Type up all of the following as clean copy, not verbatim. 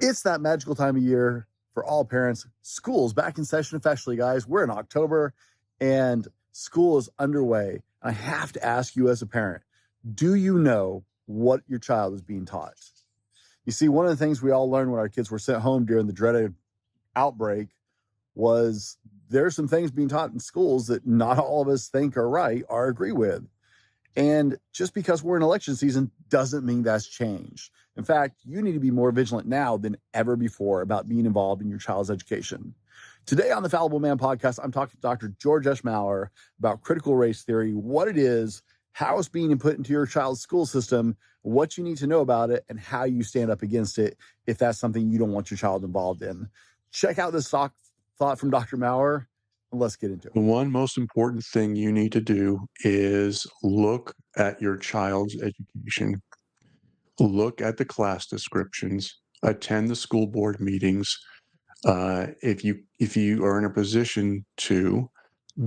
It's that magical time of year for all parents. School's back in session officially, guys. We're in October and school is underway. I have to ask you as a parent, do you know what your child is being taught? You see, one of the things we all learned when our kids were sent home during the dreaded outbreak was there's some things being taught in schools that not all of us think are right or agree with. And just because we're in election season doesn't mean that's changed. In fact, you need to be more vigilant now than ever before about being involved in your child's education. Today on the Fallible Man podcast, I'm talking to Dr. George S. Maurer about critical race theory, what it is, how it's being input into your child's school system, what you need to know about it, and how you stand up against it if that's something you don't want your child involved in. Check out this thought from Dr. Maurer. Let's get into it. The one most important thing you need to do is look at your child's education. Look at the class descriptions, attend the school board meetings. If you are in a position to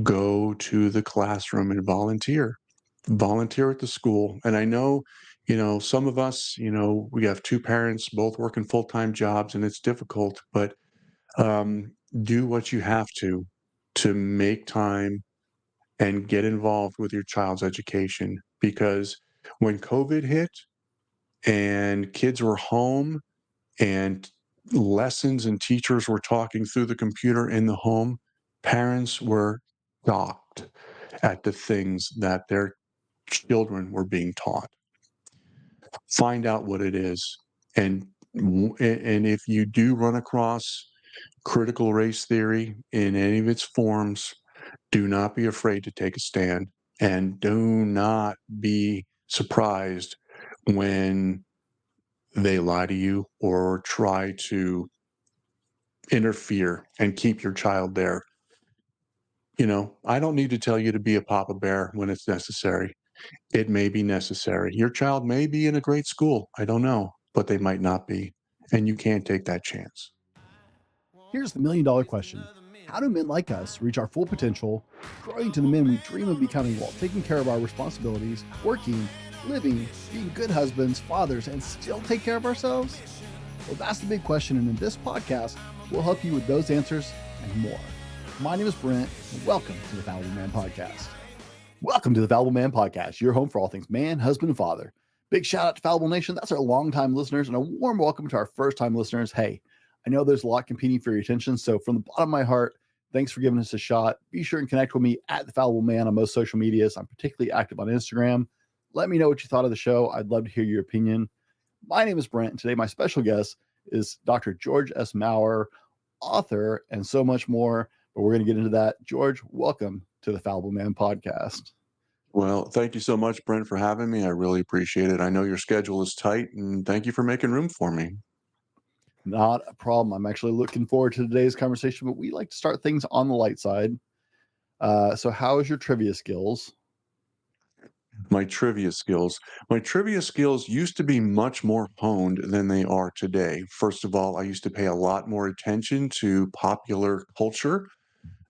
go to the classroom and volunteer at the school. And I know, some of us, we have two parents, both working full-time jobs, and it's difficult, but do what you have to make time and get involved with your child's education. Because when COVID hit and kids were home and lessons and teachers were talking through the computer in the home, parents were shocked at the things that their children were being taught. Find out what it is. And if you do run across critical race theory in any of its forms, do not be afraid to take a stand, and do not be surprised when they lie to you or try to interfere and keep your child there. I don't need to tell you to be a Papa Bear when it's necessary. It may be necessary. Your child may be in a great school. I don't know, but they might not be. And you can't take that chance. Here's the million-dollar question. How do men like us reach our full potential, growing to the men we dream of becoming while taking care of our responsibilities, working, living, being good husbands, fathers, and still take care of ourselves? Well, that's the big question, and in this podcast, we'll help you with those answers and more. My name is Brent, and welcome to the Fallible Man Podcast. Welcome to the Fallible Man Podcast, your home for all things man, husband, and father. Big shout out to Fallible Nation. That's our longtime listeners, and a warm welcome to our first-time listeners. Hey, I know there's a lot competing for your attention, so from the bottom of my heart, thanks for giving us a shot. Be sure and connect with me at The Fallible Man on most social medias. I'm particularly active on Instagram. Let me know what you thought of the show. I'd love to hear your opinion. My name is Brent, and today my special guest is Dr. George S. Maurer, author, and so much more, but we're going to get into that. George, welcome to The Fallible Man Podcast. Well, thank you so much, Brent, for having me. I really appreciate it. I know your schedule is tight, and thank you for making room for me. Not a problem. I'm actually looking forward to today's conversation, but we like to start things on the light side. So how is your trivia skills? My trivia skills used to be much more honed than they are today. First of all, I used to pay a lot more attention to popular culture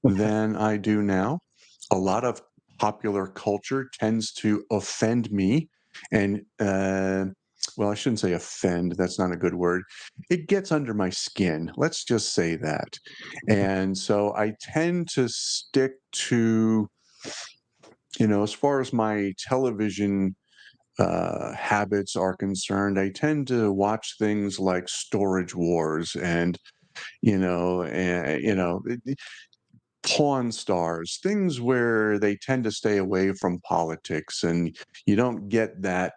than I do now. A lot of popular culture tends to offend me, and well, I shouldn't say offend. That's not a good word. It gets under my skin. Let's just say that. And so I tend to stick to, as far as my television habits are concerned, I tend to watch things like Storage Wars and, you know, and, you know, Pawn Stars, things where they tend to stay away from politics, and you don't get that,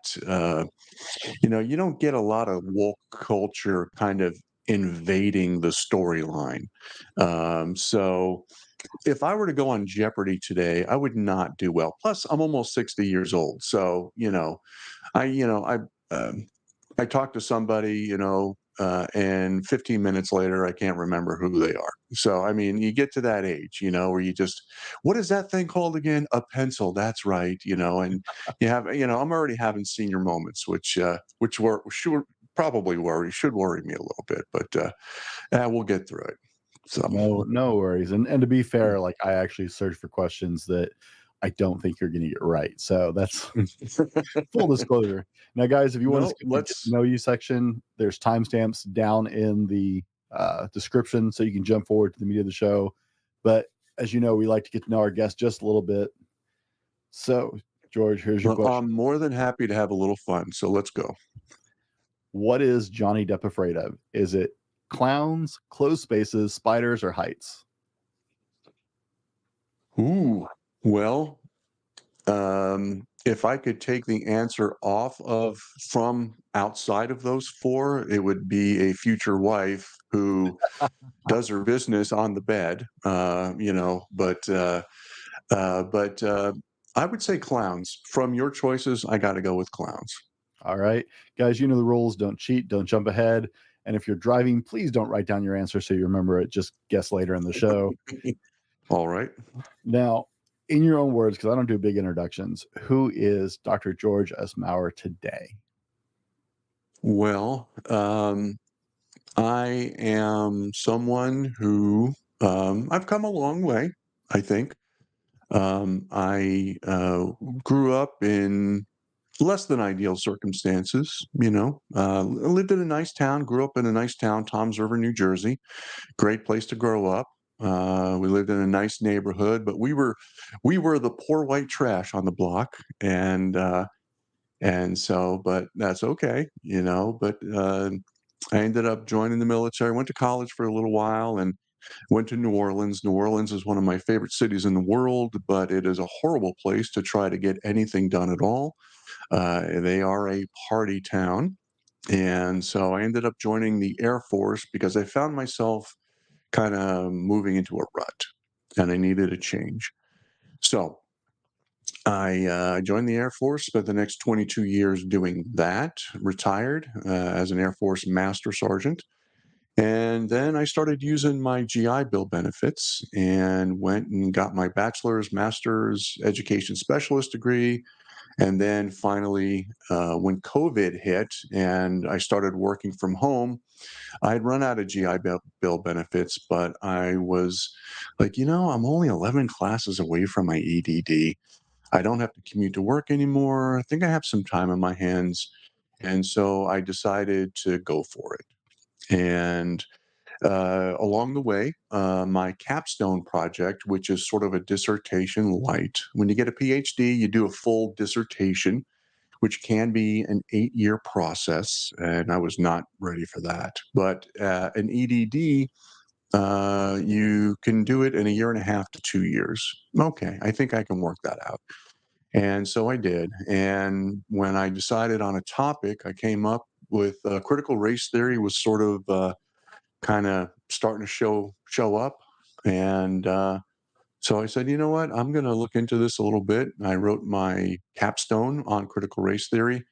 you don't get a lot of woke culture kind of invading the storyline. So if I were to go on Jeopardy today, I would not do well. Plus, I'm almost 60 years old, so I you know I talk to somebody, and 15 minutes later, I can't remember who they are. So, I mean, you get to that age, where you just, what is that thing called again? A pencil. That's right. And you have, I'm already having senior moments, which should probably should worry me a little bit, but we'll get through it. So No worries. And to be fair, like I actually search for questions that I don't think you're going to get right. So that's full disclosure. Now, guys, if you want to No, skip the get to let's know you section, there's timestamps down in the description so you can jump forward to the meat of the show. But as you know, we like to get to know our guests just a little bit. So, George, here's your well, question. I'm more than happy to have a little fun. So let's go. What is Johnny Depp afraid of? Is it clowns, closed spaces, spiders, or heights? Ooh, well, if I could take the answer off of from outside of those four, it would be a future wife who does her business on the bed, but I would say clowns. From your choices, I got to go with clowns. All right. Guys, you know the rules. Don't cheat. Don't jump ahead. And if you're driving, please don't write down your answer so you remember it. Just guess later in the show. All right. Now, in your own words, because I don't do big introductions, who is Dr. George S. Maurer today? Well, I am someone who I've come a long way, I think. I grew up in less than ideal circumstances, lived in a nice town, grew up in a nice town, Toms River, New Jersey. Great place to grow up. We lived in a nice neighborhood, but we were the poor white trash on the block, but that's okay, But I ended up joining the military. Went to college for a little while and went to New Orleans. New Orleans is one of my favorite cities in the world, but it is a horrible place to try to get anything done at all. They are a party town. And so I ended up joining the Air Force because I found myself kind of moving into a rut and I needed a change. So I joined the Air Force, spent the next 22 years doing that, retired as an Air Force Master Sergeant. And then I started using my GI Bill benefits and went and got my bachelor's, master's, education specialist degree. And then finally, when COVID hit and I started working from home, I had run out of Bill benefits, but I was like, I'm only 11 classes away from my EDD. I don't have to commute to work anymore. I think I have some time on my hands. And so I decided to go for it. And along the way, my capstone project, which is sort of a dissertation light. When you get a PhD, you do a full dissertation, which can be an 8-year process. And I was not ready for that. But an EDD, you can do it in a year and a half to 2 years. Okay, I think I can work that out. And so I did. And when I decided on a topic, I came up with critical race theory was sort of kind of starting to show up. And so I said, you know what, I'm going to look into this a little bit. I wrote my capstone on critical race theory.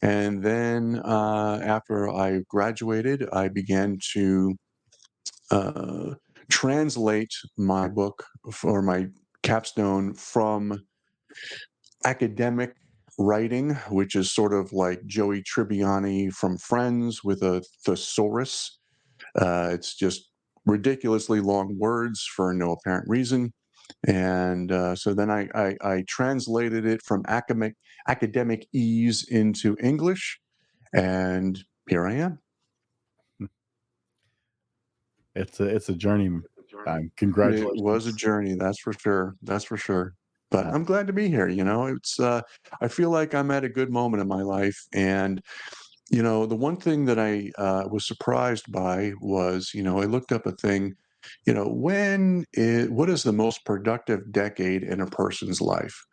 And then after I graduated, I began to uh, translate my book or my capstone from academic writing, which is sort of like Joey Tribbiani from Friends with a thesaurus. It's just ridiculously long words for no apparent reason. And so then I translated it from academic ease into English, and here I am. It's a journey. It was a Congratulations. journey, that's for sure. That's for sure. But Uh, I'm glad to be here. It's I feel like I'm at a good moment in my life, and the one thing that I was surprised by was, I looked up a thing, what is the most productive decade in a person's life?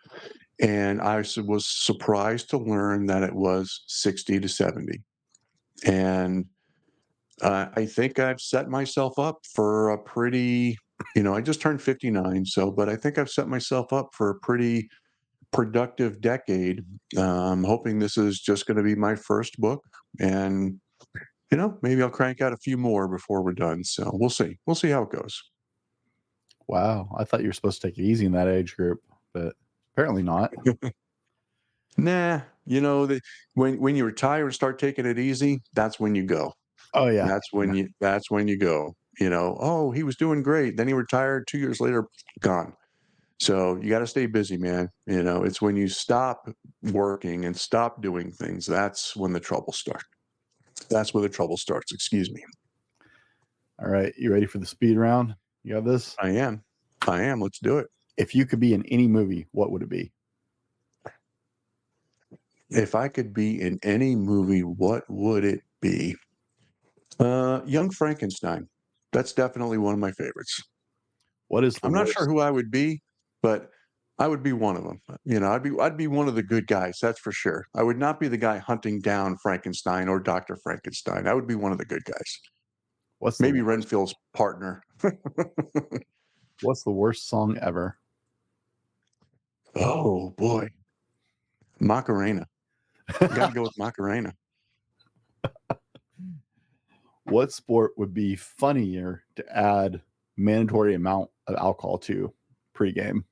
And was surprised to learn that it was 60 to 70. And I think I've set myself up for a pretty, I just turned 59. But I think I've set myself up for a pretty productive decade. I'm hoping this is just going to be my first book. And maybe I'll crank out a few more before we're done. So we'll see. We'll see how it goes. wow. I thought you were supposed to take it easy in that age group, but apparently not. Nah, when you retire and start taking it easy, that's when you go. Oh, yeah. That's when you go. Oh, he was doing great. Then he retired 2 years later, gone. So you got to stay busy, man. It's when you stop working and stop doing things, that's when the trouble starts. That's where the trouble starts. Excuse me. All right, you ready for the speed round? You got this? I am. I am. Let's do it. If you could be in any movie, what would it be? If I could be in any movie, what would it be? Young Frankenstein. That's definitely one of my favorites. What is the I'm not sure worst? who I would be, but I would be one of them. I'd be one of the good guys, that's for sure. I would not be the guy hunting down Frankenstein or Dr. Frankenstein. I would be one of the good guys. What's the Maybe worst? Renfield's partner. What's the worst song ever? Oh boy. Macarena. Got to go with Macarena. What sport would be funnier to add mandatory amount of alcohol to pregame?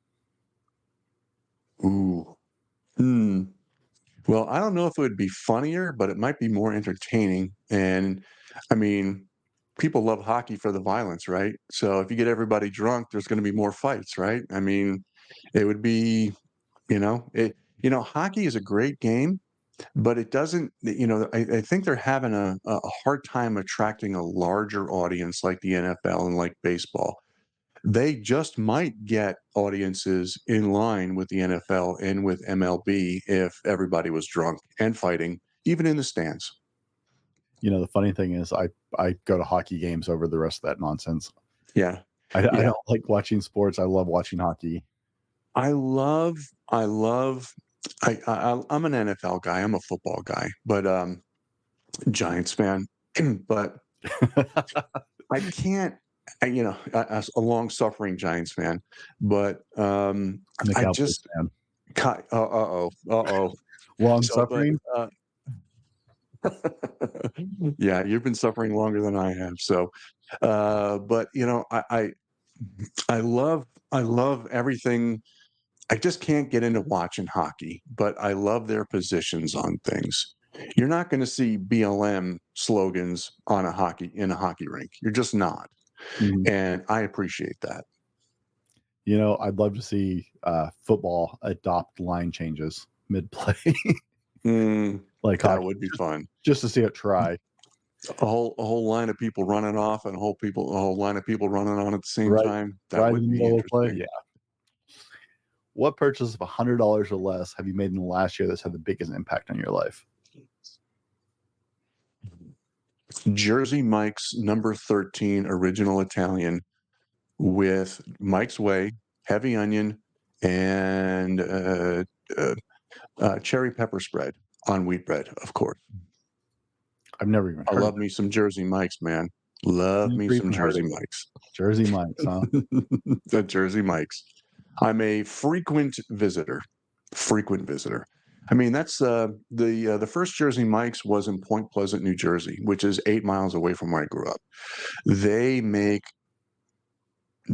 Ooh. Hmm. Well, I don't know if it would be funnier, but it might be more entertaining. And I mean, people love hockey for the violence, right? So if you get everybody drunk, there's going to be more fights, right? I mean, it would be, hockey is a great game, but it doesn't, I think they're having a hard time attracting a larger audience like the NFL and like baseball. They just might get audiences in line with the NFL and with MLB if everybody was drunk and fighting, even in the stands. The funny thing is, I go to hockey games over the rest of that nonsense. Yeah. I Yeah. don't like watching sports. I love watching hockey. I love, I love, I'm an NFL guy. I'm a football guy, but Giants fan. But I can't, as a long suffering Giants fan, but I'm a I Cowboys just, fan. uh oh. Long So, but suffering. yeah, you've been suffering longer than I have. So, but I love everything. I just can't get into watching hockey, but I love their positions on things. You're not going to see BLM slogans in a hockey rink. You're just not, Mhm. and I appreciate that. I'd love to see football adopt line changes mid play, Mm, like that hockey, would be fun. just to see it try. A whole line of people running off and a whole line of people running on at the same Right, time. That right in would the be middle of the play. interesting. Yeah. What purchase of $100 or less have you made in the last year that's had the biggest impact on your life? Jersey Mike's number 13 original Italian with Mike's Way, heavy onion, and uh, cherry pepper spread on wheat bread, of course. I've never even I heard of love me some Jersey Mike's, man. Love it. me Never some even heard Jersey of it. Mike's. Jersey Mike's, huh? The Jersey Mike's. I'm a frequent visitor. Frequent visitor. I mean, that's the first Jersey Mike's was in Point Pleasant, New Jersey, which is 8 miles away from where I grew up. They make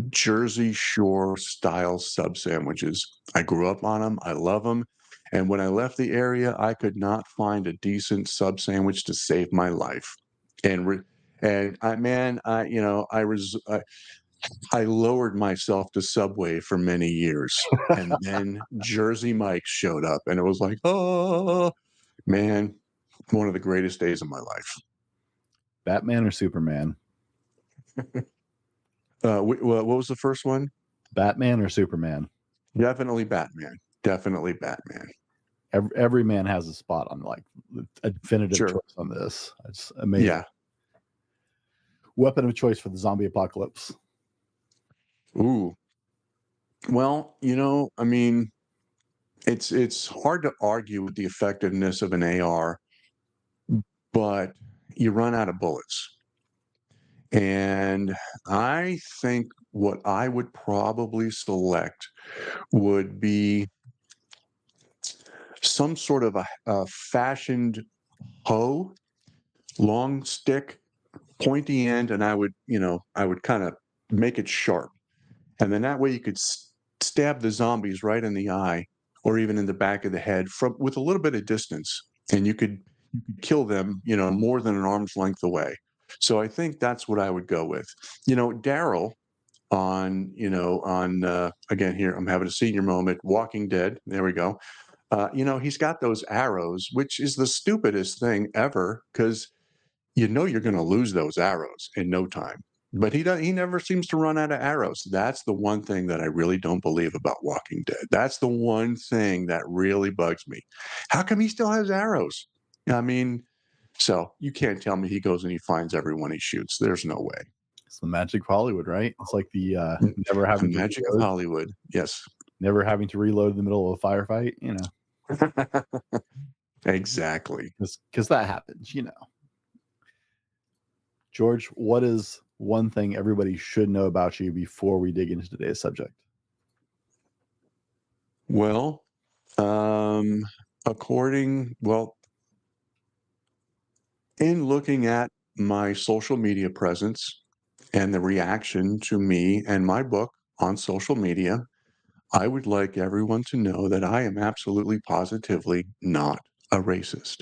Jersey Shore style sub sandwiches. I grew up on them. I love them. And when I left the area, I could not find a decent sub sandwich to save my life. And I lowered myself to Subway for many years, and then Jersey Mike showed up, and it was like, oh man, one of the greatest days of my life. Batman or Superman? What was the first one? Batman or Superman? Definitely Batman. Definitely Batman. Every man has a spot on a definitive Sure. choice on this. It's amazing. Yeah. Weapon of choice for the zombie apocalypse. Ooh. Well, I mean, it's hard to argue with the effectiveness of an AR, but you run out of bullets. And I think what I would probably select would be some sort of a fashioned hoe, long stick, pointy end, and I would kind of make it sharp. And then that way you could stab the zombies right in the eye or even in the back of the head from with a little bit of distance. And you could kill them, more than an arm's length away. So I think that's what I would go with. Daryl on, again, here, I'm having a senior moment, Walking Dead. There we go. He's got those arrows, which is the stupidest thing ever because you're going to lose those arrows in no time. But he never seems to run out of arrows. That's the one thing that I really don't believe about Walking Dead. That's the one thing that really bugs me. How come he still has arrows? I mean, so you can't tell me he goes and he finds everyone he shoots. There's no way. It's the magic of Hollywood, right? It's like the never The having to magic of reload, Hollywood. Yes. never having to reload in the middle of a firefight, Exactly. because that happens, George, what is one thing everybody should know about you before we dig into today's subject? Well, in looking at my social media presence and the reaction to me and my book on social media, I would like everyone to know that I am absolutely positively not a racist.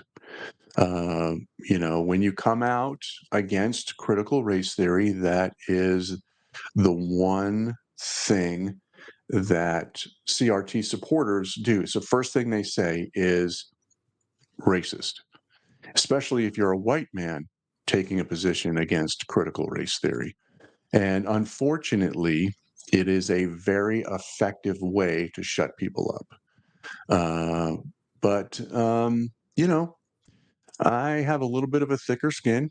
When you come out against critical race theory, that is the one thing that CRT supporters do. So, first thing they say is racist, especially if you're a white man taking a position against critical race theory. And unfortunately, it is a very effective way to shut people up. But I have a little bit of a thicker skin.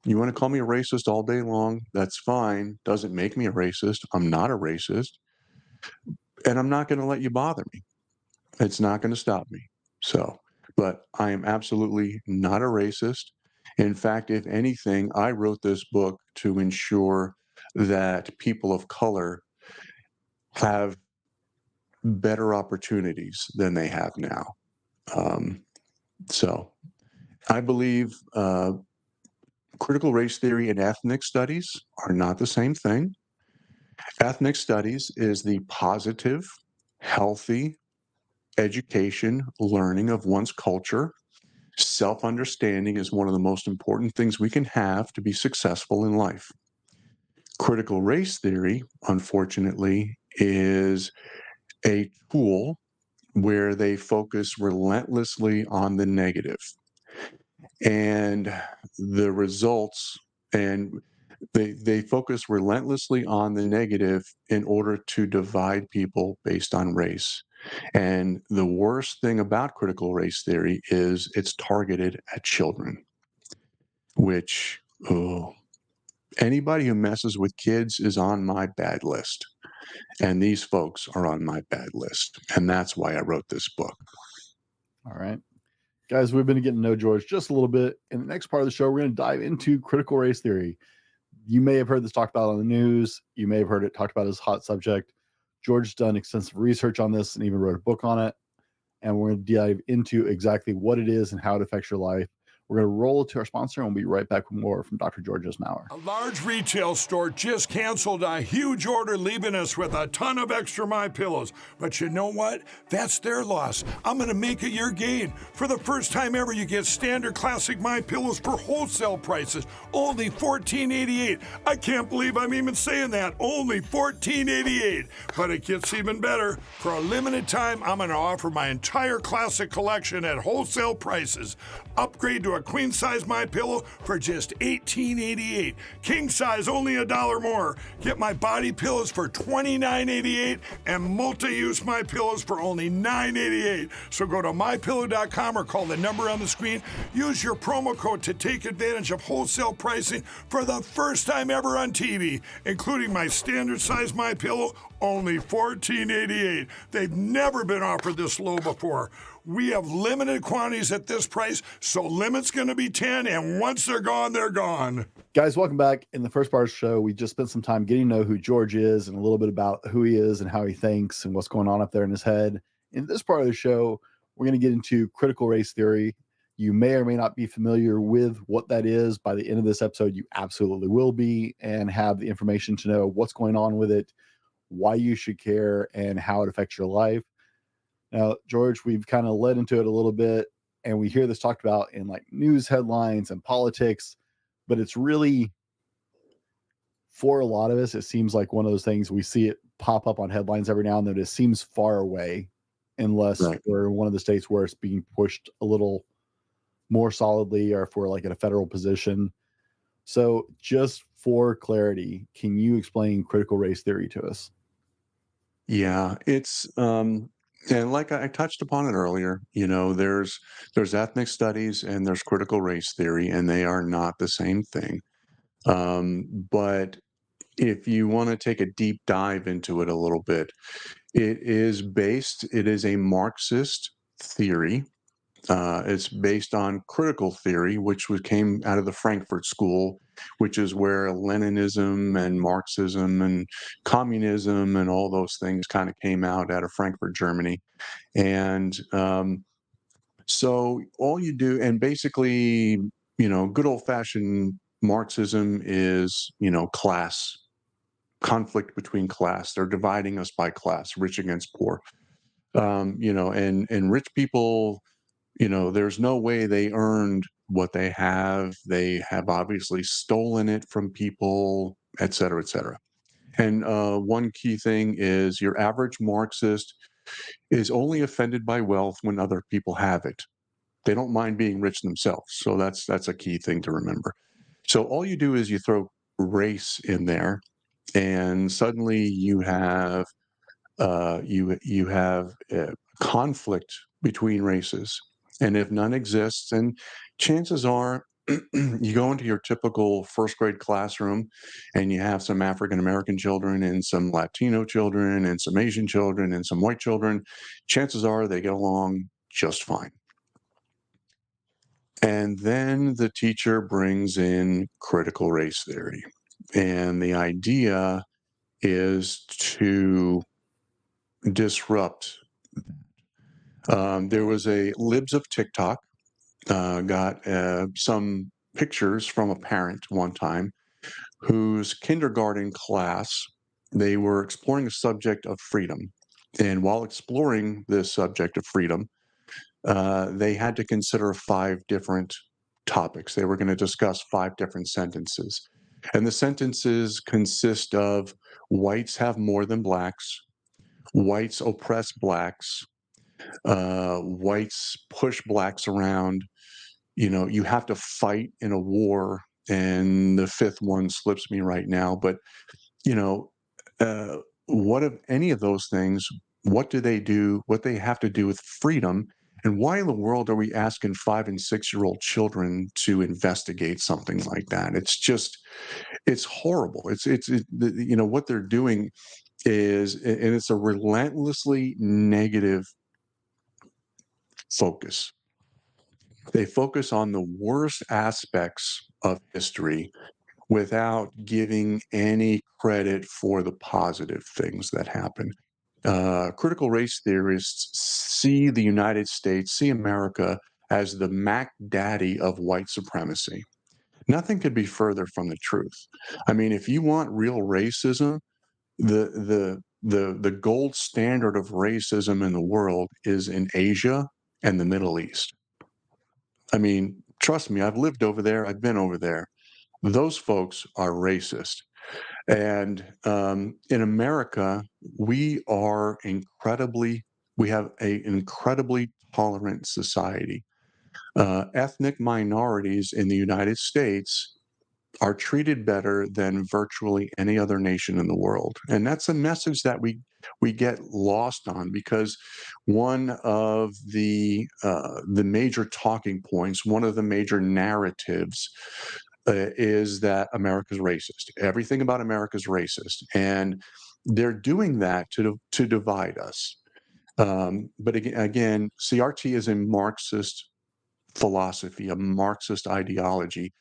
You want to call me a racist all day long? That's fine. Doesn't make me a racist. I'm not a racist. And I'm not going to let you bother me. It's not going to stop me. So, but I am absolutely not a racist. In fact, if anything, I wrote this book to ensure that people of color have better opportunities than they have now. So I believe critical race theory and ethnic studies are not the same thing. Ethnic studies is the positive, healthy education, learning of one's culture. Self understanding is one of the most important things we can have to be successful in life. Critical race theory, unfortunately, is a tool where they focus relentlessly on the negative and the results, and they focus relentlessly on the negative in order to divide people based on race. And the worst thing about critical race theory is it's targeted at children, which, oh, anybody who messes with kids is on my bad list. And these folks are on my bad list. And that's why I wrote this book. All right. Guys, we've been getting to know George just a little bit. In the next part of the show, we're going to dive into critical race theory. You may have heard this talked about on the news. You may have heard it talked about as a hot subject. George's done extensive research on this and even wrote a book on it. And we're going to dive into exactly what it is and how it affects your life. We're going to roll to our sponsor, and we'll be right back with more from Dr. George S. Maurer. A large retail store just canceled a huge order, leaving us with a ton of extra My Pillows. But you know what? That's their loss. I'm going to make it your gain. For the first time ever, you get standard classic My Pillows for wholesale prices, only $14.88. I can't believe I'm even saying that. Only $14.88. But it gets even better. For a limited time, I'm going to offer my entire classic collection at wholesale prices. Upgrade to a queen size My Pillow for just $18.88. King size only $1 more. Get my body pillows for $29.88 and multi-use My Pillows for only $9.88. So go to mypillow.com or call the number on the screen. Use your promo code to take advantage of wholesale pricing for the first time ever on TV, including my standard size My Pillow, only $14.88. They've never been offered this low before. We have limited quantities at this price, so limit's going to be 10, and once they're gone, they're gone. Guys, welcome back. In the first part of the show, we just spent some time getting to know who George is and a little bit about who he is and how he thinks and what's going on up there in his head. In this part of the show, we're going to get into critical race theory. You may or may not be familiar with what that is. By the end of this episode, you absolutely will be and have the information to know what's going on with it, why you should care, and how it affects your life. Now, George, we've kind of led into it a little bit, and we hear this talked about in like news headlines and politics, but it's really for a lot of us, it seems like one of those things we see it pop up on headlines every now and then. It seems far away, unless Right. we're in one of the states where it's being pushed a little more solidly, or if we're like in a federal position. So, just for clarity, can you explain critical race theory to us? Yeah, it's and like I touched upon it earlier, there's ethnic studies and there's critical race theory, and they are not the same thing. But if you want to take a deep dive into it a little bit, it is a Marxist theory. It's based on critical theory, came out of the Frankfurt School, which is where Leninism and Marxism and communism and all those things kind of came out of Frankfurt, Germany. And so all you do, and basically, good old fashioned Marxism is, class conflict between class. They're dividing us by class, rich against poor. And rich people, there's no way they earned what they have. They have obviously stolen it from people, et cetera, et cetera. And one key thing is your average Marxist is only offended by wealth when other people have it. They don't mind being rich themselves. So that's a key thing to remember. So all you do is you throw race in there, and suddenly you have conflict between races. And if none exists, then chances are you go into your typical first grade classroom and you have some African American children and some Latino children and some Asian children and some white children. Chances are they get along just fine. And then the teacher brings in critical race theory. And the idea is to disrupt. There was a Libs of TikTok got some pictures from a parent one time whose kindergarten class, they were exploring the subject of freedom. And while exploring this subject of freedom, they had to consider 5 different topics. They were going to discuss 5 different sentences. And the sentences consist of whites have more than blacks, whites oppress blacks, whites push blacks around. You have to fight in a war. And the 5th one slips me right now. But, you know, uh, what of any of those things? What do they do? What they have to do with freedom? And why in the world are we asking 5 and 6-year-old children to investigate something like that? It's horrible. What they're doing and it's a relentlessly negative focus. They focus on the worst aspects of history without giving any credit for the positive things that happen. Critical race theorists see the United States, see America as the Mac Daddy of white supremacy. Nothing could be further from the truth. I mean, if you want real racism, the gold standard of racism in the world is in Asia and the Middle East. I mean, trust me, I've lived over there. I've been over there. Those folks are racist. And in America, we have an incredibly tolerant society. Ethnic minorities in the United States are treated better than virtually any other nation in the world. And that's a message that we get lost on, because one of the major talking points, one of the major narratives is that America's racist. Everything about America is racist, and they're doing that to divide us. But again, CRT is a Marxist philosophy, a Marxist ideology,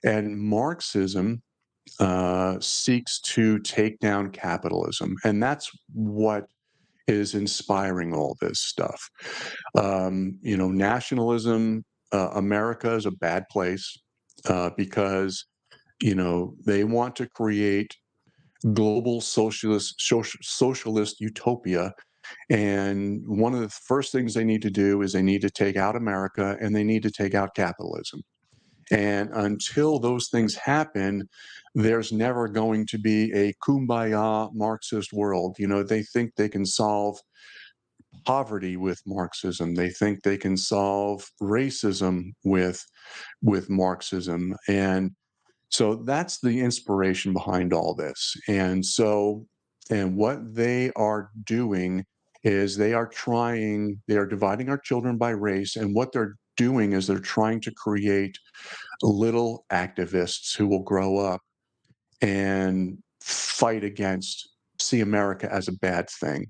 and Marxism seeks to take down capitalism, and that's what is inspiring all this stuff. Nationalism. America is a bad place because they want to create global socialist utopia, and one of the first things they need to do is they need to take out America and they need to take out capitalism. And until those things happen, there's never going to be a kumbaya Marxist world. They think they can solve poverty with Marxism. They think they can solve racism with Marxism. And so that's the inspiration behind all this. And what they are doing is they are dividing our children by race. And what they're doing is they're trying to create little activists who will grow up and fight against, see America as a bad thing.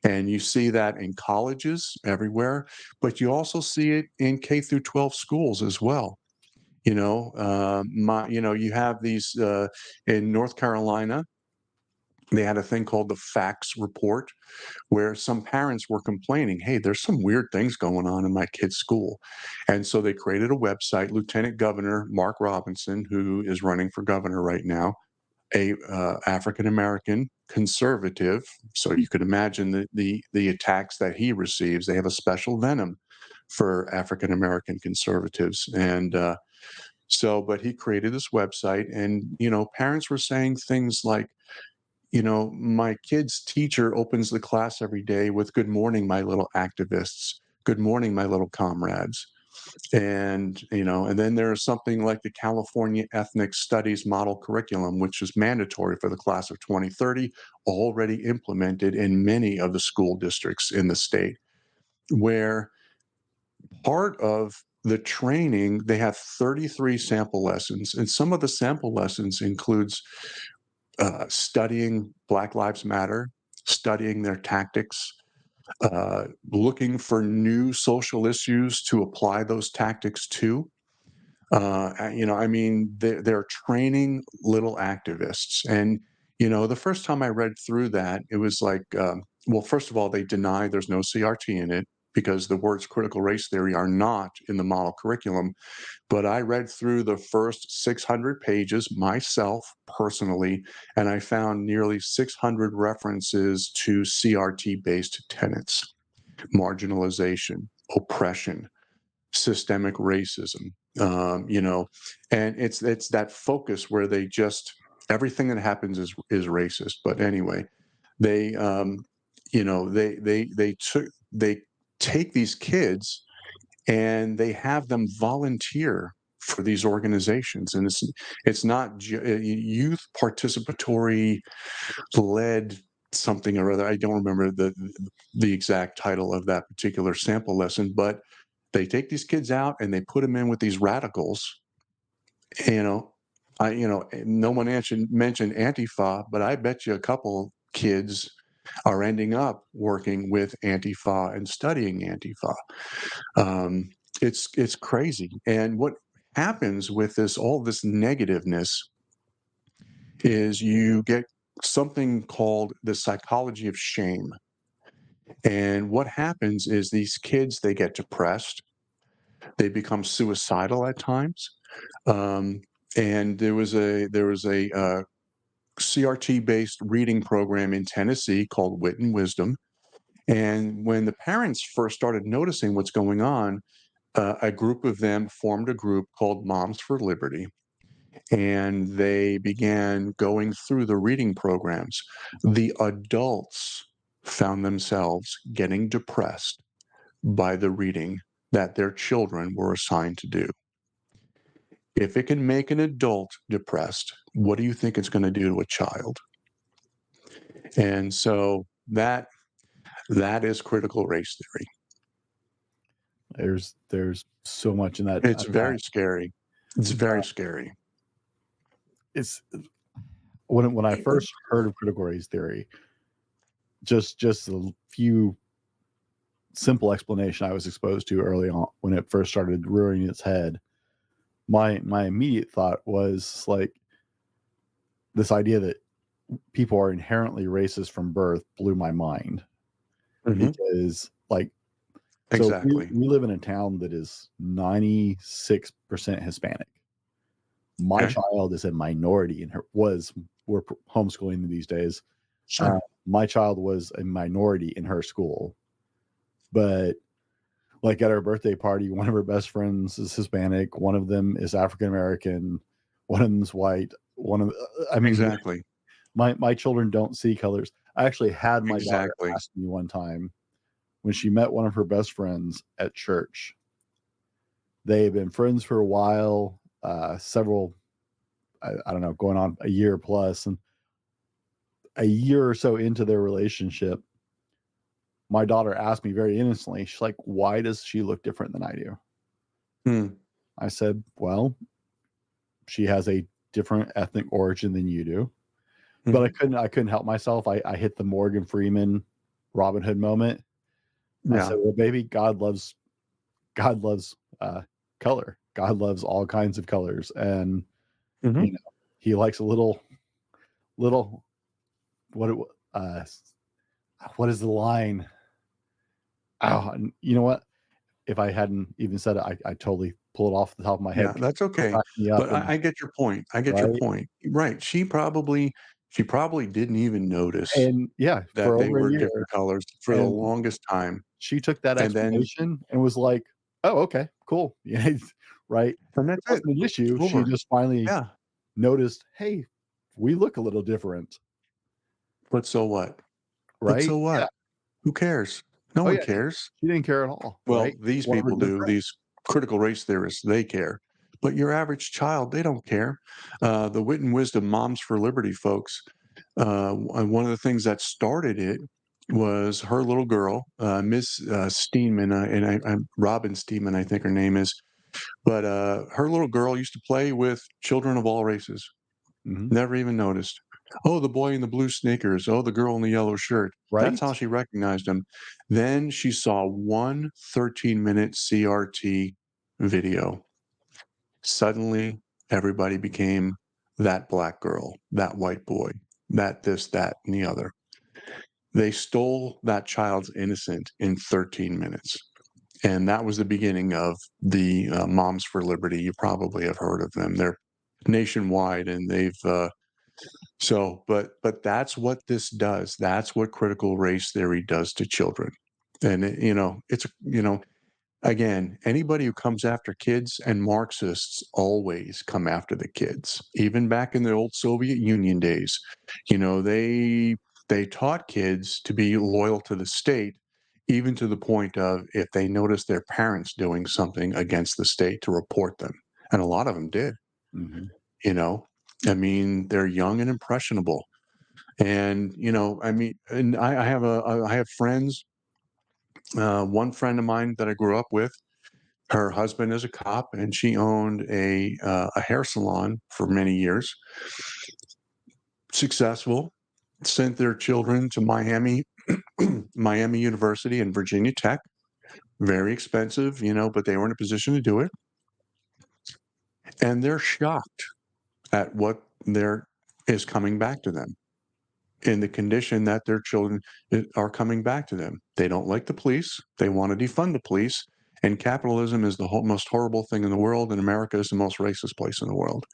And you see that in colleges everywhere, but you also see it in K through 12 schools as well. You have these in North Carolina. They had a thing called the facts report, where some parents were complaining, hey, there's some weird things going on in my kid's school. And so they created a website. Lieutenant Governor Mark Robinson, who is running for governor right now, a African American conservative. So you could imagine the attacks that he receives. They have a special venom for African American conservatives. But he created this website, and parents were saying things like, my kid's teacher opens the class every day with "Good morning, my little activists. Good morning, my little comrades." And then there's something like the California Ethnic Studies Model Curriculum, which is mandatory for the class of 2030, already implemented in many of the school districts in the state, where part of the training, they have 33 sample lessons, and some of the sample lessons includes studying Black Lives Matter, studying their tactics, looking for new social issues to apply those tactics to. They're training little activists. And, the first time I read through that, it was like, well, first of all, they deny there's no CRT in it because the words critical race theory are not in the model curriculum. But I read through the first 600 pages myself personally, and I found nearly 600 references to CRT based tenets: marginalization, oppression, systemic racism. And it's that focus where they just everything that happens is racist. But anyway, they they take these kids and they have them volunteer for these organizations, and it's not youth participatory led something or other. I don't remember the exact title of that particular sample lesson, but they take these kids out and they put them in with these radicals. you know no one mentioned Antifa, but I bet you a couple kids are ending up working with Antifa and studying Antifa. It's crazy. And what happens with all this negativeness is you get something called the psychology of shame. And what happens is these kids, they get depressed, they become suicidal at times. And there was a CRT based reading program in Tennessee called Wit and Wisdom. And when the parents first started noticing what's going on, a group of them formed a group called Moms for Liberty, and they began going through the reading programs. The adults found themselves getting depressed by the reading that their children were assigned to do. If it can make an adult depressed, what do you think it's going to do to a child? And so that is critical race theory. There's so much in that. It's very scary. It's very scary. It's when I first heard of critical race theory, just a few simple explanation I was exposed to early on when it first started rearing its head. My immediate thought was like this idea that people are inherently racist from birth blew my mind. Mhm. Because like Exactly. so we live in a town that is 96% Hispanic. My Okay. child is a minority in we're homeschooling these days. Sure. My child was a minority in her school, but Like at our birthday party, one of her best friends is Hispanic, one of them is African American, one of them's white. I mean, Exactly. my children don't see colors. I actually had my daughter Exactly. ask me one time when she met one of her best friends at church. They had been friends for a while, several, I don't know, going on a year plus, and a year or so into their relationship, my daughter asked me very innocently, she's like, "Why does she look different than I do?" Hmm. I said, "Well, she has a different ethnic origin than you do." But Mhm. I couldn't help myself. I hit the Morgan Freeman Robin Hood moment. I said, Yeah. "Well, baby, God loves color. God loves all kinds of colors, and Mhm. you know, He likes a little what it, uh, what is the line? Oh, and you know what? If I hadn't even said it, I totally pull it off the top of my head Yeah, because that's it okay. cracked me up, But and I get your point. I get your right, point. Right. She probably didn't even notice and yeah, that for they over a were year, different colors for the and longest time. she took that And then explanation and was like, "Oh, okay, cool." Yeah, right? It that's it. wasn't an It's issue. She over. just finally Yeah. noticed, "Hey, we look a little different." But so what? But Right? so Yeah. what? Who cares? No Oh, one yeah, cares. she didn't care at all, Well, right? these One of her people good do. friends. These critical race theorists, they care. But your average child, they don't care. The wit and wisdom moms for liberty folks, one of the things that started it was her little girl, Miss Steenman, Robin Steenman, I think her name is. But her little girl used to play with children of all races. Mhm. Never even noticed. Oh, the boy in the blue sneakers. Oh, the girl in the yellow shirt. That's Right? how she recognized them. Then she saw one 13-minute CRT video. Suddenly, everybody became that black girl, that white boy, that this, that, and the other. They stole that child's innocence in 13 minutes. And that was the beginning of the Moms for Liberty. You probably have heard of them. They're nationwide, and but that's what this does. That's what critical race theory does to children. And again, anybody who comes after kids, and Marxists always come after the kids. Even back in the old Soviet Union days, they taught kids to be loyal to the state, even to the point of if they noticed their parents doing something against the state to report them. And a lot of them did, Mhm. you know. I mean, they're young and impressionable. And, and I have friends, one friend of mine that I grew up with, her husband is a cop, and she owned a hair salon for many years. Successful, sent their children to Miami, Miami University and Virginia Tech. Very expensive, but they were in a position to do it. And they're shocked at what there is coming back to them in the condition that their children are coming back to them. They don't like the police. They want to defund the police. And capitalism is the most horrible thing in the world, and America is the most racist place in the world.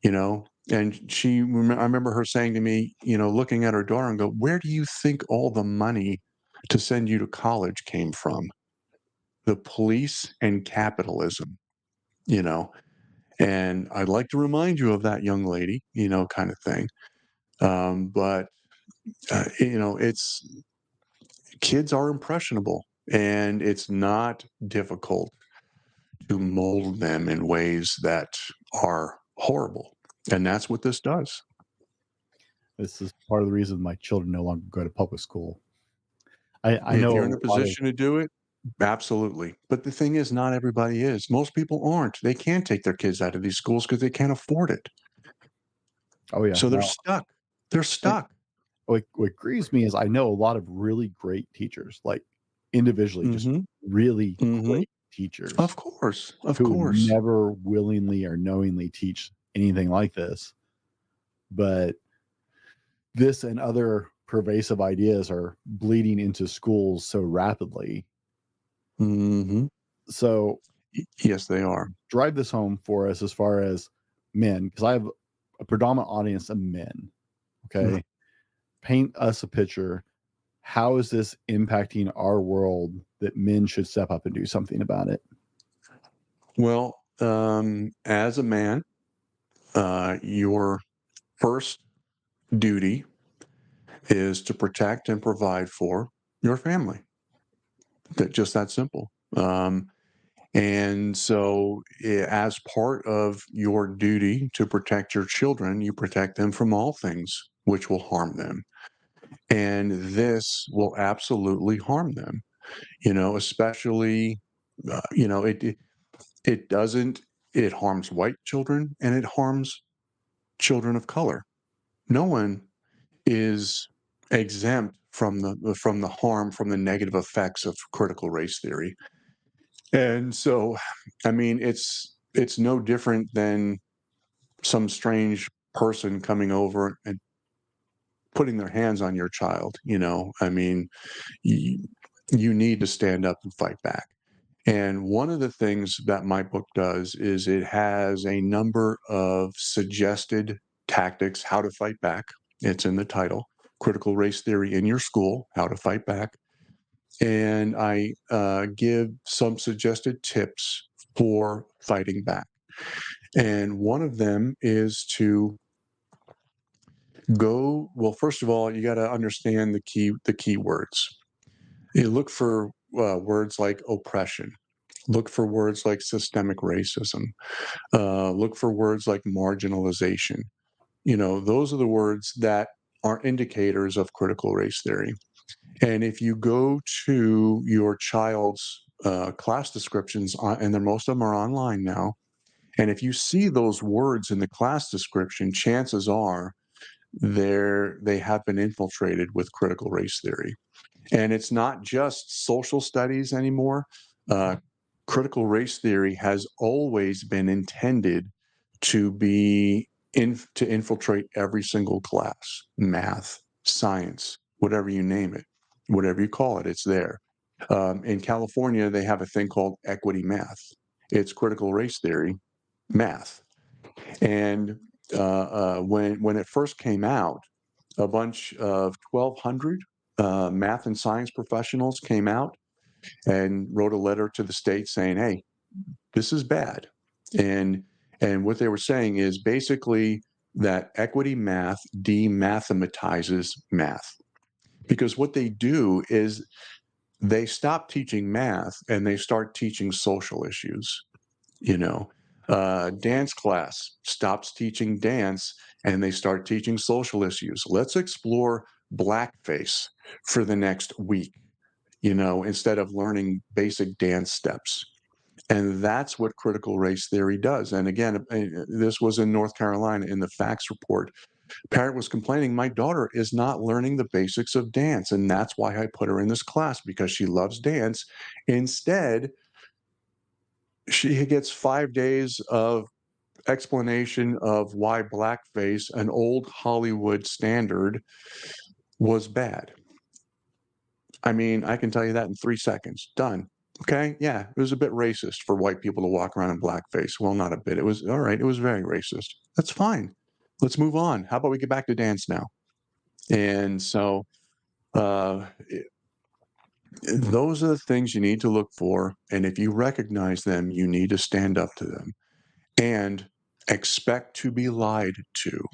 And I remember her saying to me, looking at her daughter and go, "Where do you think all the money to send you to college came from? The police and capitalism, you know." And I'd like to remind you of that, young lady, kind of thing. But it's kids are impressionable, and it's not difficult to mold them in ways that are horrible. And that's what this does. This is part of the reason my children no longer go to public school. I If know you're in a a lot of position to do it, absolutely. But the thing is, not everybody is. Most people aren't. They can't take their kids out of these schools because they can't afford it. oh, yeah, So they're no, stuck. They're and stuck. what grieves me is I know a lot of really great teachers, like, individually, just Hmm. really Hmm. great teachers Of course. Of who would course. never willingly or knowingly teach anything like this, but this and other pervasive ideas are bleeding into schools so rapidly. Hmm. So Yes, they are. drive this home for us as far as men, because I have a predominant audience of men. Mm. Okay. Paint us a picture. How is this impacting our world that men should step up and do something about it? Well, as a man, your first duty is to protect and provide for your family. Just that simple. And so, as part of your duty to protect your children, you protect them from all things which will harm them. And this will absolutely harm them, especially, it doesn't, it harms white children and it harms children of color. No one is exempt from the harm, from the negative effects of critical race theory. And so, I mean, it's no different than some strange person coming over and putting their hands on your child. I mean, you, you need to stand up and fight back. And one of the things that my book does is it has a number of suggested tactics how to fight back. It's in the title, Critical Race Theory in Your School, How to Fight Back. And I give some suggested tips for fighting back. And one of them is to well, first of all, you got to understand the key words. You look for words like oppression. Look for words like systemic racism. Look for words like marginalization. Those are the words that are indicators of critical race theory. And if you go to your child's class descriptions, and most of them are online now, and if you see those words in the class description, chances are they have been infiltrated with critical race theory. And it's not just social studies anymore. Critical race theory has always been intended to to infiltrate every single class, math, science, whatever you name it, whatever you call it, it's there. In California, they have a thing called equity math. It's critical race theory math. And when it first came out, a bunch of 1,200 math and science professionals came out and wrote a letter to the state saying, "Hey, this is bad." And what they were saying is basically that equity math demathematizes math, because what they do is they stop teaching math and they start teaching social issues. Dance class stops teaching dance and they start teaching social issues. Let's explore blackface for the next week, instead of learning basic dance steps. And that's what critical race theory does. And again, this was in North Carolina in the facts report. Parent was complaining, my daughter is not learning the basics of dance. And that's why I put her in this class, because she loves dance. Instead, she gets 5 days of explanation of why blackface, an old Hollywood standard, was bad. I mean, I can tell you that in 3 seconds. Done. Okay. Yeah. It was a bit racist for white people to walk around in blackface. Well, not a bit. It was all right. It was very racist. That's fine. Let's move on. How about we get back to dance now? And so, those are the things you need to look for. And if you recognize them, you need to stand up to them and expect to be lied to.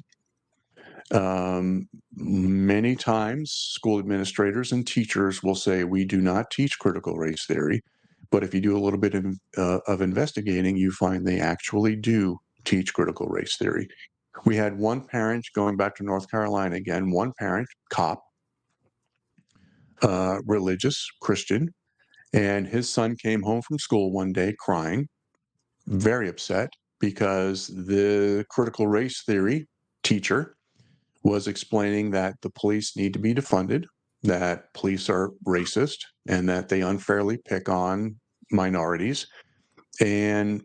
Many times, school administrators and teachers will say, we do not teach critical race theory. But if you do a little bit of investigating, you find they actually do teach critical race theory. We had one parent, going back to North Carolina again, one parent, cop, religious, Christian, and his son came home from school one day crying, very upset, because the critical race theory teacher was explaining that the police need to be defunded, that police are racist, and that they unfairly pick on minorities, and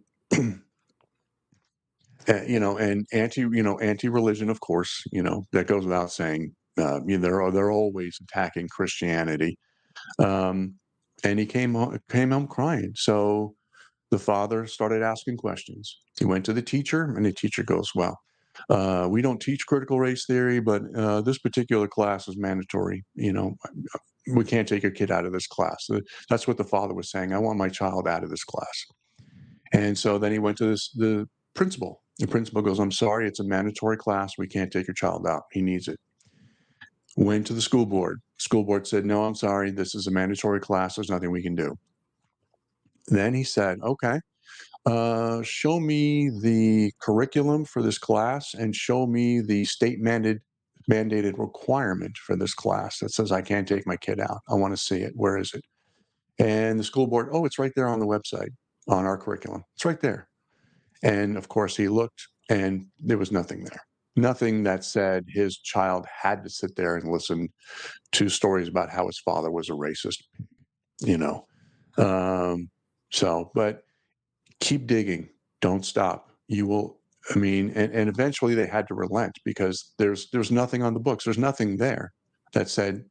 and anti-religion, of course, that goes without saying. They're always attacking Christianity, and he came home crying. So the father started asking questions. He went to the teacher, and the teacher goes, "Well, we don't teach critical race theory, but this particular class is mandatory. we can't take your kid out of this class. That's what the father was saying. I want my child out of this class. And so then he went to the principal. The principal goes, I'm sorry, it's a mandatory class. We can't take your child out. He needs it. Went to the school board. School board said, no, I'm sorry. This is a mandatory class. There's nothing we can do. Then he said, okay, show me the curriculum for this class and show me the state mandated requirement for this class that says I can't take my kid out. I want to see it. Where is it? And the school board, oh, it's right there on the website on our curriculum. It's right there. And of course, he looked and there was nothing there. Nothing that said his child had to sit there and listen to stories about how his father was a racist, you know. But keep digging. Don't stop. You will, I mean, and eventually they had to relent because there's nothing on the books. There's nothing there that said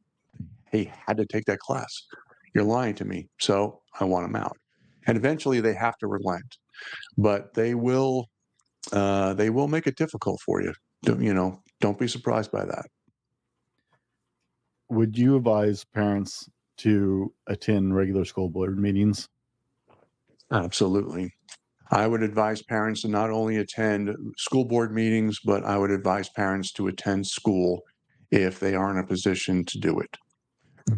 he had to take that class. You're lying to me. So I want him out. And eventually they have to relent. But they will make it difficult for you. Don't be surprised by that. Would you advise parents to attend regular school board meetings? Absolutely. I would advise parents to not only attend school board meetings, but I would advise parents to attend school if they are in a position to do it.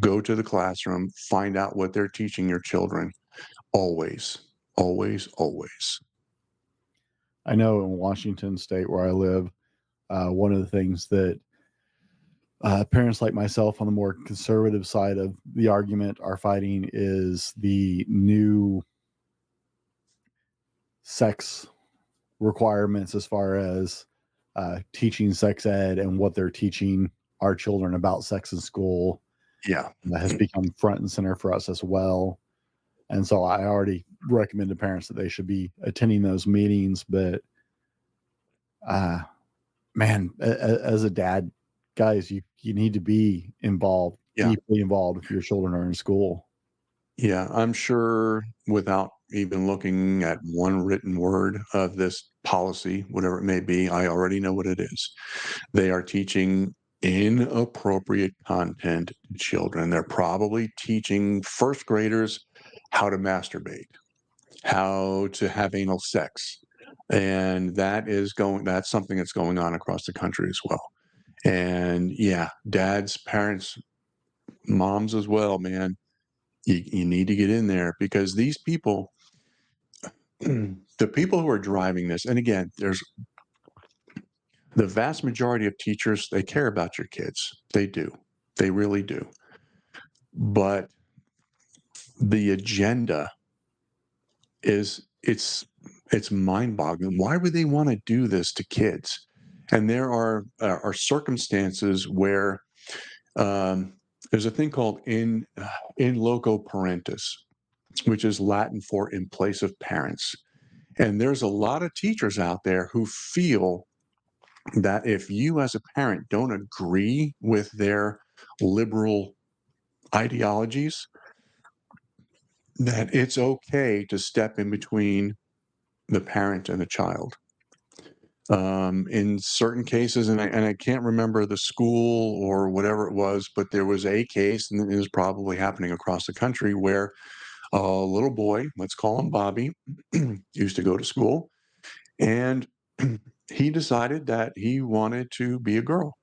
Go to the classroom, find out what they're teaching your children. Always, always, always. I know in Washington State, where I live, one of the things that parents like myself on the more conservative side of the argument are fighting is the new sex requirements as far as teaching sex ed and what they're teaching our children about sex in school. Yeah. That has become front and center for us as well. And so I already recommend to parents that they should be attending those meetings. But man, as a dad, guys, you need to be involved, deeply involved if your children are in school. Yeah, I'm sure without even looking at one written word of this policy, whatever it may be, I already know what it is. They are teaching inappropriate content to children. They're probably teaching first graders how to masturbate, how to have anal sex. And that's something that's going on across the country as well. And yeah, dads, parents, moms as well, man. You need to get in there because these people, the people who are driving this, and again, there's the vast majority of teachers, they care about your kids. They do. They really do. But the agenda it's mind-boggling. Why would they want to do this to kids? And there are circumstances where there's a thing called in loco parentis, which is Latin for in place of parents. And there's a lot of teachers out there who feel that if you as a parent don't agree with their liberal ideologies, that it's okay to step in between the parent and the child. In certain cases, and I can't remember the school or whatever it was, but there was a case, and it was probably happening across the country, where a little boy, let's call him Bobby, used to go to school, and he decided that he wanted to be a girl.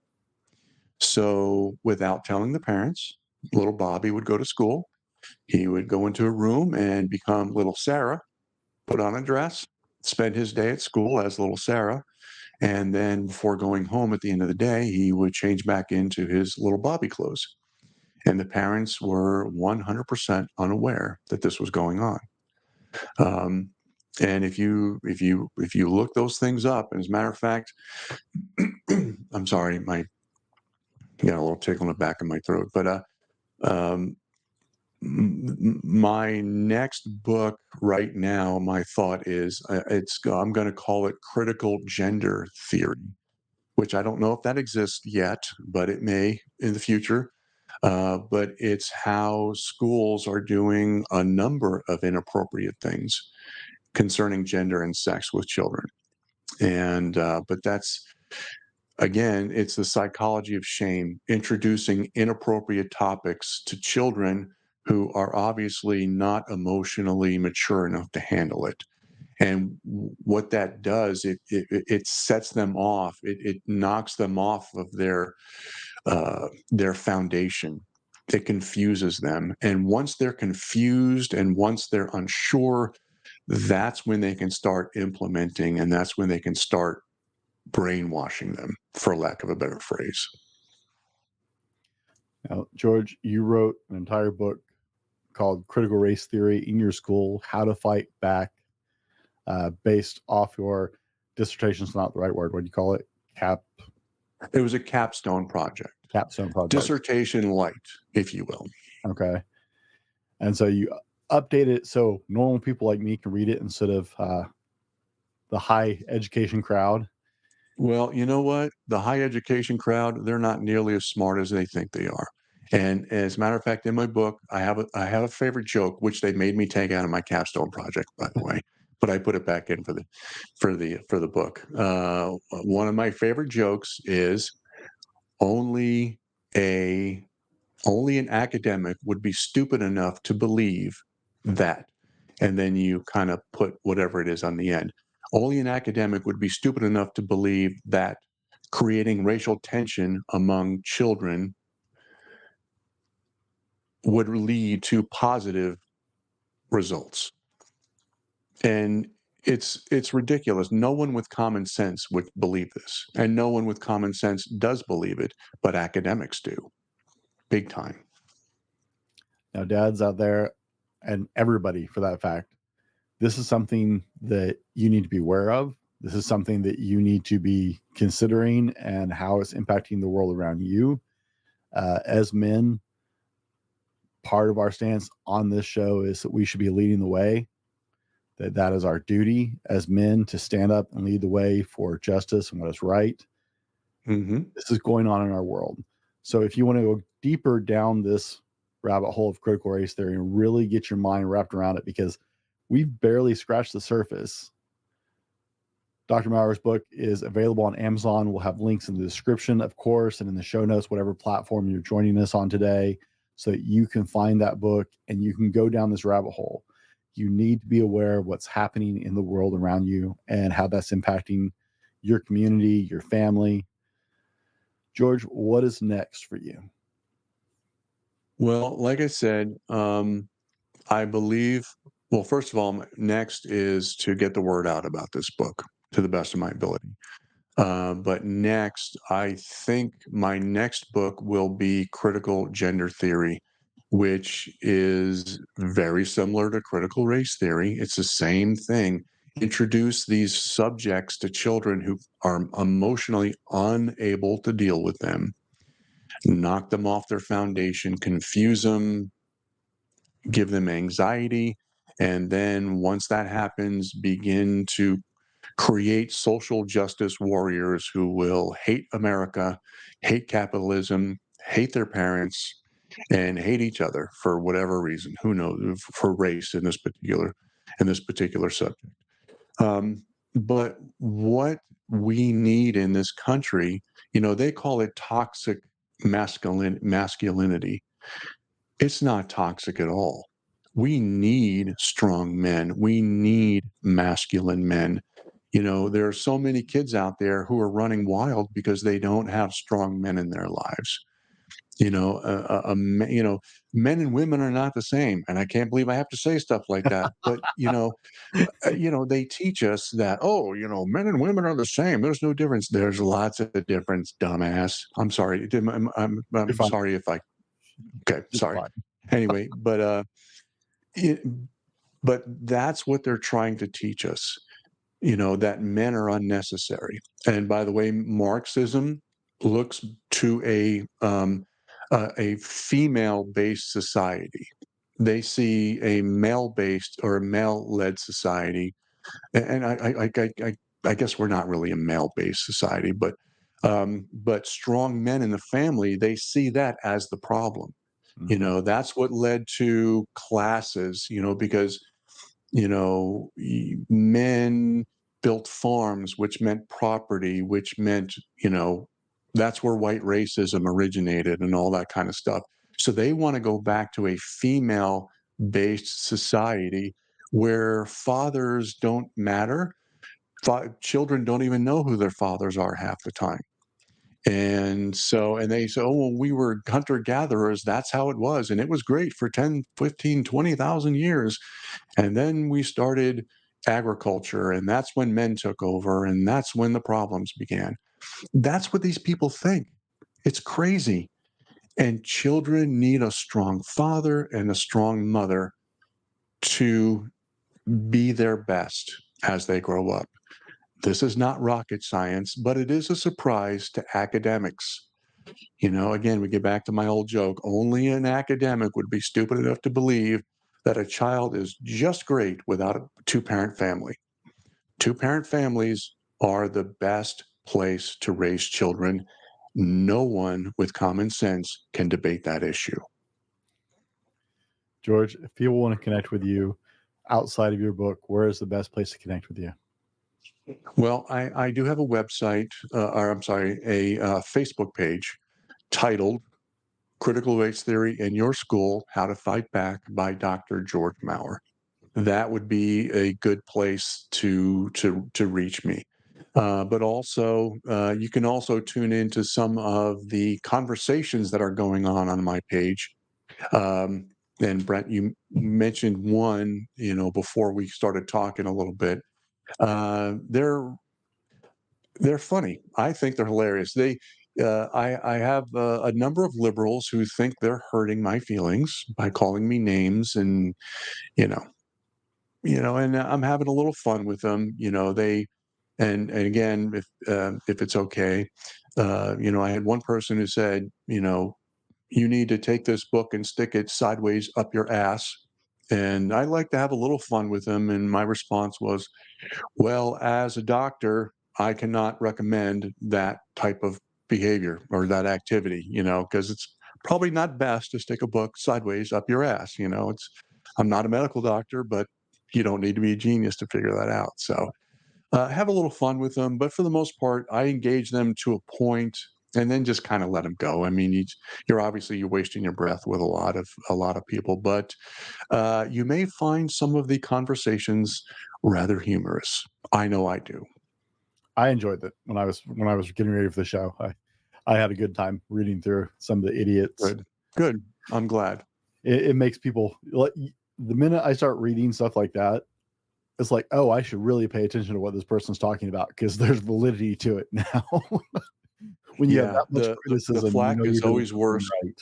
So without telling the parents, little Bobby would go to school. He would go into a room and become little Sarah, put on a dress, spend his day at school as little Sarah. And then before going home at the end of the day, he would change back into his little Bobby clothes. And the parents were 100% unaware that this was going on. And if you look those things up, and as a matter of fact, I'm sorry, I got a little tickle in the back of my throat. But my next book right now, my thought is I'm going to call it Critical Gender Theory, which I don't know if that exists yet, but it may in the future. But it's how schools are doing a number of inappropriate things concerning gender and sex with children. And but again, it's the psychology of shame, introducing inappropriate topics to children who are obviously not emotionally mature enough to handle it. And what that does, it sets them off. It knocks them off of their foundation. It confuses them, and once they're confused and once they're unsure, that's when they can start implementing, and that's when they can start brainwashing them, for lack of a better phrase. Now, George, you wrote an entire book called Critical Race Theory in your school, How to Fight Back, based off your dissertation's not the right word. What do you call it? It was a capstone project. Capstone project. Dissertation light, if you will. Okay. And so you update it so normal people like me can read it instead of the high education crowd. Well, you know what? The high education crowd, they're not nearly as smart as they think they are. And as a matter of fact, in my book, I have a favorite joke, which they made me take out of my capstone project, by the way, but I put it back in for the book. One of my favorite jokes is only an academic would be stupid enough to believe that, and then you kind of put whatever it is on the end. Only an academic would be stupid enough to believe that creating racial tension among children would lead to positive results. And it's ridiculous. No one with common sense would believe this, and no one with common sense does believe it, but academics do, big time. Now, dads out there, and everybody for that fact, this is something that you need to be aware of. This is something that you need to be considering and how it's impacting the world around you. As men, part of our stance on this show is that we should be leading the way, that is our duty as men to stand up and lead the way for justice and what is right. Mm-hmm. This is going on in our world. So if you want to go deeper down this rabbit hole of critical race theory and really get your mind wrapped around it, because we've barely scratched the surface. Dr. Maurer's book is available on Amazon. We'll have links in the description, of course, and in the show notes, whatever platform you're joining us on today, so that you can find that book and you can go down this rabbit hole. You need to be aware of what's happening in the world around you and how that's impacting your community, your family. George, what is next for you? Well, like I said, I believe, well, first of all, next is to get the word out about this book to the best of my ability. But next, I think my next book will be Critical Gender Theory, which is very similar to critical race theory. It's the same thing. Introduce these subjects to children who are emotionally unable to deal with them, knock them off their foundation, confuse them, give them anxiety, and then once that happens, begin to create social justice warriors who will hate America, hate capitalism, hate their parents, and hate each other for whatever reason. Who knows, for race in this particular subject. But what we need in this country, they call it toxic masculinity. It's not toxic at all. We need strong men. We need masculine men. There are so many kids out there who are running wild because they don't have strong men in their lives. Men and women are not the same, and I can't believe I have to say stuff like that. But they teach us that, men and women are the same. There's no difference. There's lots of difference, dumbass. I'm sorry. I'm sorry if I. Okay, sorry. Fine. Anyway, but that's what they're trying to teach us. That men are unnecessary. And by the way, Marxism looks to a female-based society. They see a male-based or a male-led society, and I guess we're not really a male-based society, but strong men in the family, they see that as the problem. That's what led to classes. Because men built farms, which meant property, which meant, that's where white racism originated and all that kind of stuff. So they want to go back to a female based society where fathers don't matter. Children don't even know who their fathers are half the time. And they say, oh, well, we were hunter gatherers. That's how it was. And it was great for 10, 15, 20,000 years. And then we started agriculture, and that's when men took over, and that's when the problems began. That's what these people think. It's crazy. And children need a strong father and a strong mother to be their best as they grow up. This is not rocket science, but it is a surprise to academics. Again, we get back to my old joke. Only an academic would be stupid enough to believe that a child is just great without a two-parent family. Two-parent families are the best place to raise children. No one with common sense can debate that issue. George, if people want to connect with you outside of your book, where is the best place to connect with you? Well, I do have a website, or I'm sorry, a Facebook page titled Critical Race Theory in Your School, How to Fight Back by Dr. George Maurer. That would be a good place to reach me. But also, you can also tune into some of the conversations that are going on my page. And Brent, you mentioned one, before we started talking a little bit. They're funny. I think they're hilarious. I have a number of liberals who think they're hurting my feelings by calling me names, and you know, and I'm having a little fun with them. And again, if it's okay, I had one person who said, you need to take this book and stick it sideways up your ass. And I like to have a little fun with them. And my response was, well, as a doctor, I cannot recommend that type of behavior or that activity, because it's probably not best to stick a book sideways up your ass. I'm not a medical doctor, but you don't need to be a genius to figure that out. So have a little fun with them. But for the most part, I engage them to a point and then just kind of let them go. I mean, you're wasting your breath with a lot of people, but you may find some of the conversations rather humorous. I know I do. I enjoyed it when I was getting ready for the show. I had a good time reading through some of the idiots. Good. I'm glad. It makes people, like, the minute I start reading stuff like that, it's like, oh, I should really pay attention to what this person's talking about, because there's validity to it now. When you have that much criticism, the flak is always worse. Right.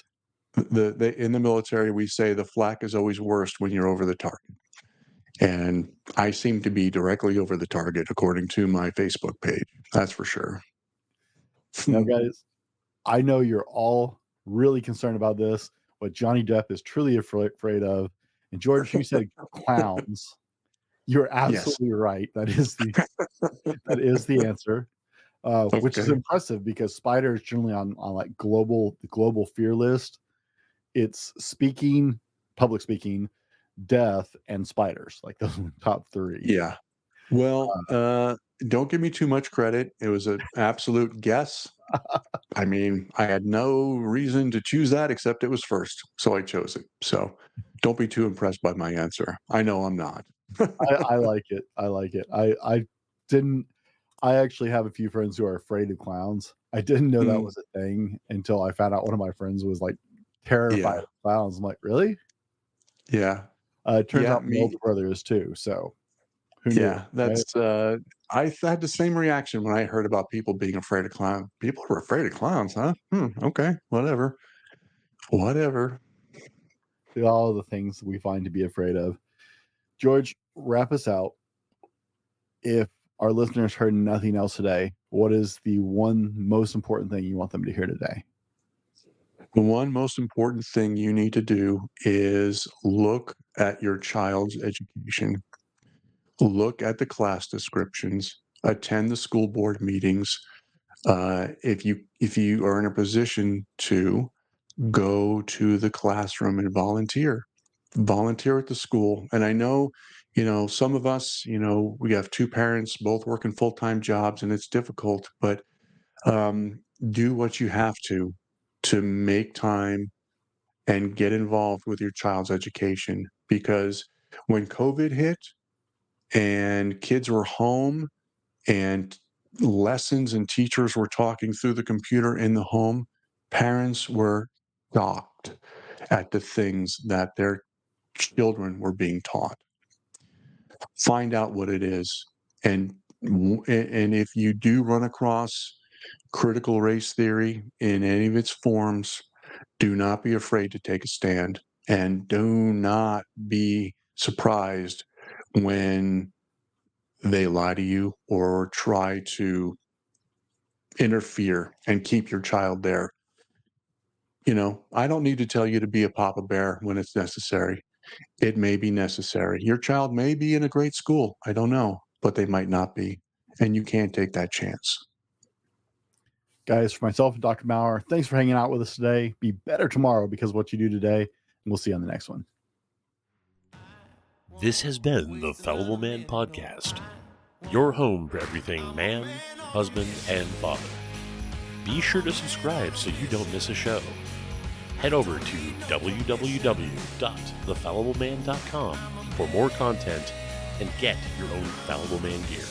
In the military, we say the flak is always worst when you're over the target. And I seem to be directly over the target, according to my Facebook page. That's for sure. Now, guys, I know you're all really concerned about this. What Johnny Depp is truly afraid of. And George, you said clowns. You're absolutely right. That is the answer. Which is impressive, because spiders generally on like the global fear list, it's public speaking, death, and spiders. Like those are the top three. Yeah. Well, don't give me too much credit. It was an absolute guess. I mean, I had no reason to choose that except it was first, so I chose it. So don't be too impressed by my answer. I know I'm not. I like it. I like it. I actually have a few friends who are afraid of clowns. I didn't know that was a thing until I found out one of my friends was like terrified of clowns. I'm like, really? Yeah. It turns out my older brother is too. So who knew? That's I had the same reaction when I heard about people being afraid of clowns. People were afraid of clowns, huh? Okay, whatever. All the things we find to be afraid of. George, wrap us out. If our listeners heard nothing else today, what is the one most important thing you want them to hear today? The one most important thing you need to do is look at your child's education. Look at the class descriptions, attend the school board meetings. If you are in a position to, go to the classroom and volunteer at the school. And I know Some of us, we have two parents, both working full-time jobs, and it's difficult, but do what you have to make time and get involved with your child's education. Because when COVID hit and kids were home and lessons and teachers were talking through the computer in the home, parents were shocked at the things that their children were being taught. Find out what it is. And if you do run across critical race theory in any of its forms, do not be afraid to take a stand, and do not be surprised when they lie to you or try to interfere and keep your child there. I don't need to tell you to be a Papa Bear when it's necessary. It may be necessary. Your child may be in a great school. I don't know, but they might not be. And you can't take that chance. Guys, for myself and Dr. Maurer, thanks for hanging out with us today. Be better tomorrow because of what you do today. And we'll see you on the next one. This has been the Fallible Man Podcast, your home for everything man, husband, and father. Be sure to subscribe so you don't miss a show. Head over to www.thefallibleman.com for more content and get your own Fallible Man gear.